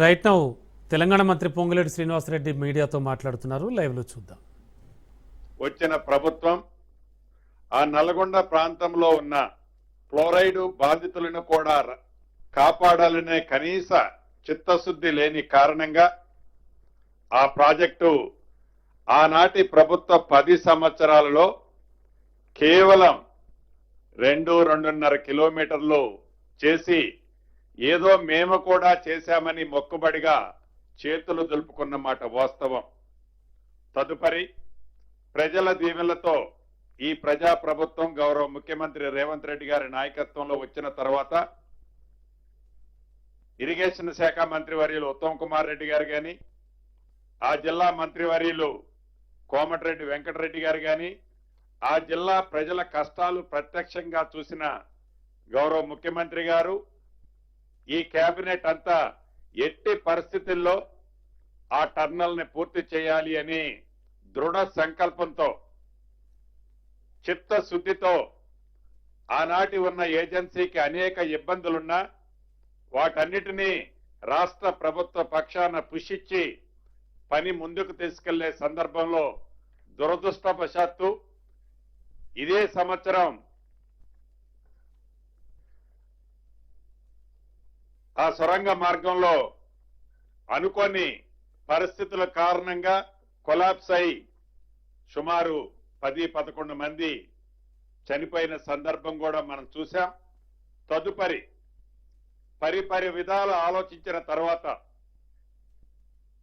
Right now Telangana మంత్రి పొంగులేటి శ్రీనివాసరెడ్డి మీడియాతో మాట్లాడుతున్నారు. లైవ్ లో చూద్దాం. వచ్చిన ప్రభుత్వం ఆ నల్గొండ ప్రాంతంలో ఉన్న ఫ్లోరైడ్ బాధితులను కూడా కాపాడాలనే కనీస చిత్తశుద్ధి లేని కారణంగా ఆ ప్రాజెక్టు ఆనాటి ప్రభుత్వ 10 సంవత్సరాలలో కేవలం 2-2.5 కిలోమీటర్లు చేసి ఏదో మేము కూడా చేశామని మొక్కుబడిగా చేతులు దులుపుకున్న మాట వాస్తవం. తదుపరి ప్రజల దీవెనలతో ఈ ప్రజా ప్రభుత్వం గౌరవ ముఖ్యమంత్రి రేవంత్ రెడ్డి గారి నాయకత్వంలో వచ్చిన తర్వాత ఇరిగేషన్ శాఖ మంత్రివర్యులు ఉత్తమ్ కుమార్ రెడ్డి గారు గాని, ఆ జిల్లా మంత్రివర్యులు కోమటిరెడ్డి వెంకటరెడ్డి గారు గాని, ఆ జిల్లా ప్రజల కష్టాలు ప్రత్యక్షంగా చూసిన గౌరవ ముఖ్యమంత్రి గారు, ఈ కేబినెట్ అంతా ఎట్టి పరిస్థితుల్లో ఆ టర్నల్ ని పూర్తి చేయాలి అని దృఢ సంకల్పంతో చిత్తశుద్ధితో ఆనాటి ఉన్న ఏజెన్సీకి అనేక ఇబ్బందులున్నా వాటన్నిటినీ రాష్ట్ర ప్రభుత్వ పక్షాన పుషిచ్చి పని ముందుకు తీసుకెళ్లే సందర్భంలో దురదృష్టవశాత్తు ఇదే సంవత్సరం ఆ సొరంగ మార్గంలో అనుకోని పరిస్థితుల కారణంగా కొలాప్స్ అయి సుమారు 10-11 మంది చనిపోయిన సందర్భం కూడా మనం చూసాం. తదుపరి పరిపరి విధాలు ఆలోచించిన తర్వాత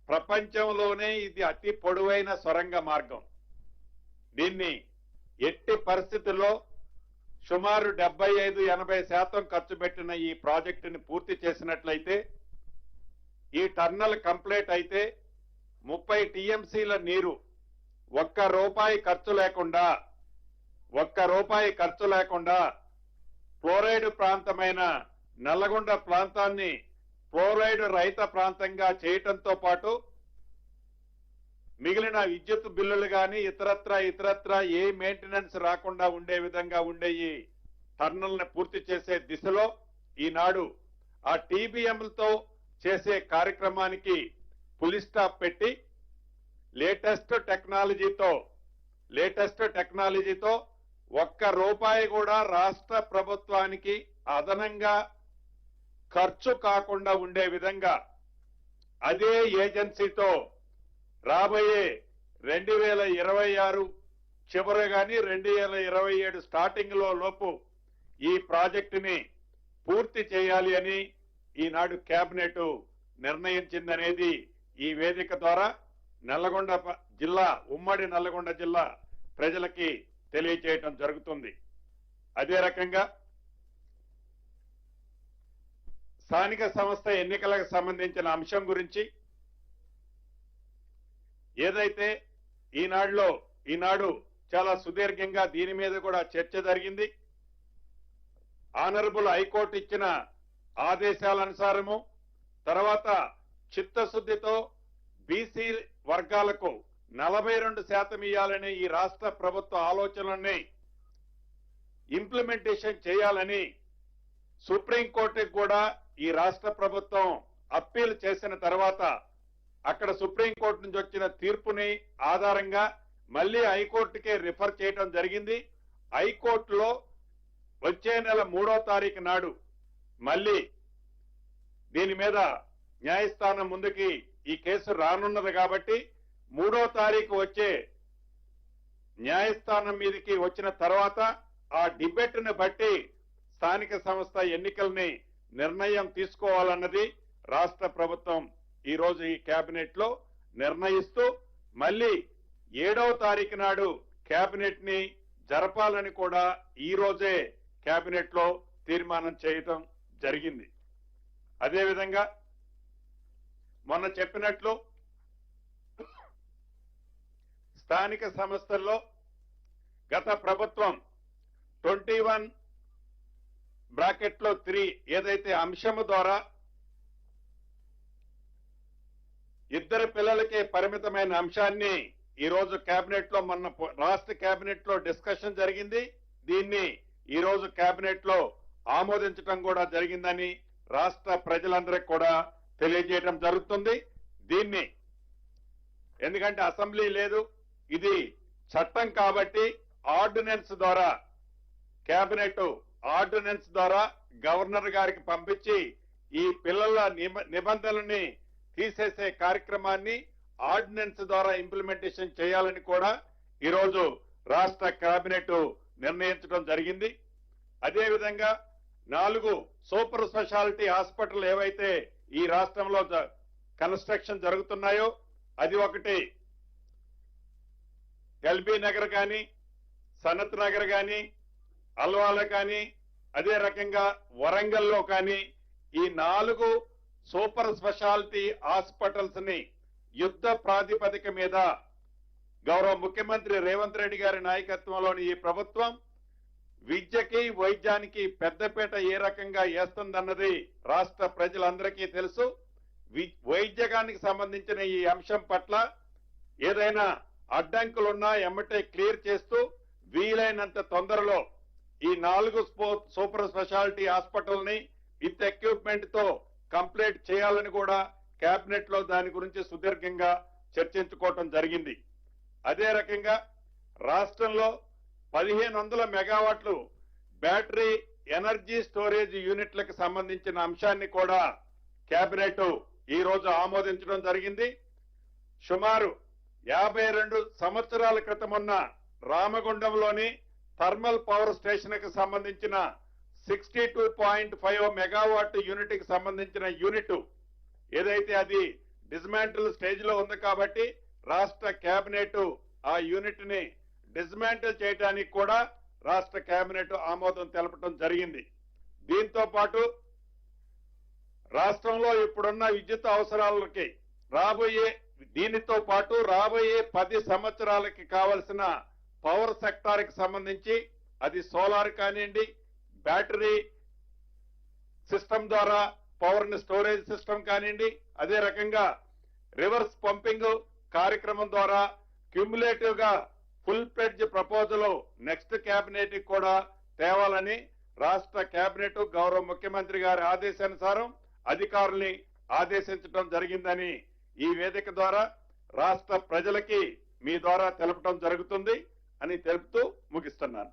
ప్రపంచంలోనే ఇది అతి పొడవైన సొరంగ మార్గం. దీన్ని ఎట్టి పరిస్థితుల్లో సుమారు 75-80% ఖర్చు పెట్టిన ఈ ప్రాజెక్టుని పూర్తి చేసినట్లయితే, ఈ టర్నల్ కంప్లీట్ అయితే 30 టీఎంసీల నీరు ఒక్క రూపాయి ఖర్చు లేకుండా ఫ్లోరైడ్ ప్రాంతమైన నల్లగొండ ప్రాంతాన్ని ఫ్లోరైడ్ రహిత ప్రాంతంగా చేయటంతో పాటు మిగిలిన విద్యుత్ బిల్లులు కానీ ఇతరత్ర ఏ మెయింటెనెన్స్ రాకుండా ఉండే విధంగా ఉండే ఈ టర్నల్ ని పూర్తి చేసే దిశలో ఈనాడు ఆ టీబీఎంలతో చేసే కార్యక్రమానికి ఫుల్ స్టాప్ పెట్టి లేటెస్ట్ టెక్నాలజీతో ఒక్క రూపాయి కూడా రాష్ట్ర ప్రభుత్వానికి అదనంగా ఖర్చు కాకుండా ఉండే విధంగా అదే ఏజెన్సీతో రాబోయే 2026 చివరి గాని 2027 స్టార్టింగ్ లోపు ఈ ప్రాజెక్టుని పూర్తి చేయాలి అని ఈనాడు కేబినెట్ నిర్ణయించిందనేది ఈ వేదిక ద్వారా నల్లగొండ జిల్లా, ఉమ్మడి నల్లగొండ జిల్లా ప్రజలకి తెలియజేయటం జరుగుతుంది. అదే రకంగా స్థానిక సంస్థ ఎన్నికలకు సంబంధించిన అంశం గురించి ఏదైతే ఈనాడు చాలా సుదీర్ఘంగా దీని మీద కూడా చర్చ జరిగింది. ఆనరబుల్ హైకోర్టు ఇచ్చిన ఆదేశాల అనుసారము తర్వాత చిత్తశుద్ధితో బీసీ వర్గాలకు 42% ఇవ్వాలని ఈ రాష్ట్ర ప్రభుత్వ ఆలోచనల్ని ఇంప్లిమెంటేషన్ చేయాలని సుప్రీంకోర్టుకు కూడా ఈ రాష్ట్ర ప్రభుత్వం అప్పీల్ చేసిన తర్వాత అక్కడ సుప్రీంకోర్టు నుంచి వచ్చిన తీర్పుని ఆధారంగా మళ్ళీ హైకోర్టుకే రిఫర్ చేయడం జరిగింది. హైకోర్టులో వచ్చే నెల 3వ తారీఖు నాడు మళ్ళీ దీని మీద న్యాయస్థానం ముందుకి ఈ కేసు రానున్నది కాబట్టి 3వ తారీఖు వచ్చే న్యాయస్థానం మీదకి వచ్చిన తర్వాత ఆ డిబేట్ ని బట్టి స్థానిక సంస్థ ఎన్నికల్ని నిర్ణయం తీసుకోవాలన్నది రాష్ట్ర ప్రభుత్వం ఈ రోజు ఈ కేబినెట్ లో నిర్ణయిస్తూ మళ్ళీ 7వ తారీఖు నాడు కేబినెట్ ని జరపాలని కూడా ఈ రోజే కేబినెట్ లో తీర్మానం చేయటం జరిగింది. అదేవిధంగా మొన్న చెప్పినట్లు స్థానిక సంస్థల్లో గత ప్రభుత్వం 21(3) ఏదైతే అంశము ద్వారా ఇద్దరు పిల్లలకే పరిమితమైన అంశాన్ని ఈ రోజు కేబినెట్ లో మొన్న రాష్ట్ర కేబినెట్ లో డిస్కషన్ జరిగింది. దీన్ని ఈ రోజు కేబినెట్ లో ఆమోదించడం కూడా జరిగిందని రాష్ట్ర ప్రజలందరికీ కూడా తెలియజేయడం జరుగుతుంది. దీన్ని ఎందుకంటే అసెంబ్లీ లేదు, ఇది చట్టం కాబట్టి ఆర్డినెన్స్ ద్వారా కేబినెట్ ఆర్డినెన్స్ ద్వారా గవర్నర్ గారికి పంపించి ఈ పిల్లల నిబంధనల్ని తీసేసే కార్యక్రమాన్ని ఆర్డినెన్స్ ద్వారా ఇంప్లిమెంటేషన్ చేయాలని కూడా ఈరోజు రాష్ట్ర కేబినెట్ నిర్ణయించడం జరిగింది. అదేవిధంగా 4 సూపర్ స్పెషాలిటీ హాస్పిటల్ ఏవైతే ఈ రాష్ట్రంలో కన్స్ట్రక్షన్ జరుగుతున్నాయో అది ఒకటి ఎల్బీ నగర్ కానీ, సనత్ నగర్ కానీ, అల్వాల కానీ, అదే రకంగా వరంగల్లో కానీ ఈ 4 సూపర్ స్పెషాలిటీ హాస్పిటల్స్ ని యుద్ధ ప్రాతిపదిక మీద గౌరవ ముఖ్యమంత్రి రేవంత్ రెడ్డి గారి నాయకత్వంలోని ఈ ప్రభుత్వం విద్యకి వైద్యానికి పెద్దపీట ఏ రకంగా వేస్తుందన్నది రాష్ట్ర ప్రజలందరికీ తెలుసు. వైద్యకానికి సంబంధించిన ఈ అంశం పట్ల ఏదైనా అడ్డంకులున్నా ఎమ్మటే క్లియర్ చేస్తూ వీలైనంత తొందరలో ఈ 4 సూపర్ స్పెషాలిటీ హాస్పిటల్ ని విత్ ఎక్విప్మెంట్ తో కంప్లీట్ చేయాలని కూడా కేబినెట్ లో దాని గురించి సుదీర్ఘంగా చర్చించుకోవటం జరిగింది. అదే రకంగా రాష్ట్రంలో 1500 మెగావాట్లు బ్యాటరీ ఎనర్జీ స్టోరేజ్ యూనిట్లకు సంబంధించిన అంశాన్ని కూడా కేబినెట్ ఈ రోజు ఆమోదించడం జరిగింది. సుమారు 52 సంవత్సరాల క్రితం ఉన్న రామగుండంలోని థర్మల్ పవర్ స్టేషన్ కి సంబంధించిన 62.5 మెగావాట్ యూనిట్ కి సంబంధించిన యూనిట్ ఏదైతే అది డిస్మాంటిల్ స్టేజ్ లో ఉంది కాబట్టి రాష్ట్ర కేబినెట్ ఆ యూనిట్ ని డిస్మాంటిల్ చేయడానికి కూడా రాష్ట్ర కేబినెట్ ఆమోదం తెలపడం జరిగింది. దీంతో పాటు రాష్ట్రంలో ఇప్పుడున్న విద్యుత్ అవసరాలకి దీనితో పాటు రాబోయే 10 సంవత్సరాలకి కావలసిన పవర్ సెక్టార్ కి సంబంధించి అది సోలార్ కానివ్వండి, బ్యాటరీ సిస్టమ్ ద్వారా పవర్ ని స్టోరేజ్ సిస్టమ్ కానివ్వండి, అదే రకంగా రివర్స్ పంపింగ్ కార్యక్రమం ద్వారా క్యూములేటివ్ గా full pledge proposal next cabinet కూడా తేవాలని రాష్ట్ర కేబినెట్ గౌరవ ముఖ్యమంత్రి గారి ఆదేశానుసారం అధికారుల్ని ఆదేశించడం జరిగిందని ఈ వేదిక ద్వారా రాష్ట్ర ప్రజలకి మీ ద్వారా తెలపడం జరుగుతుంది అని తెలుపుతూ ముగిస్తున్నాను.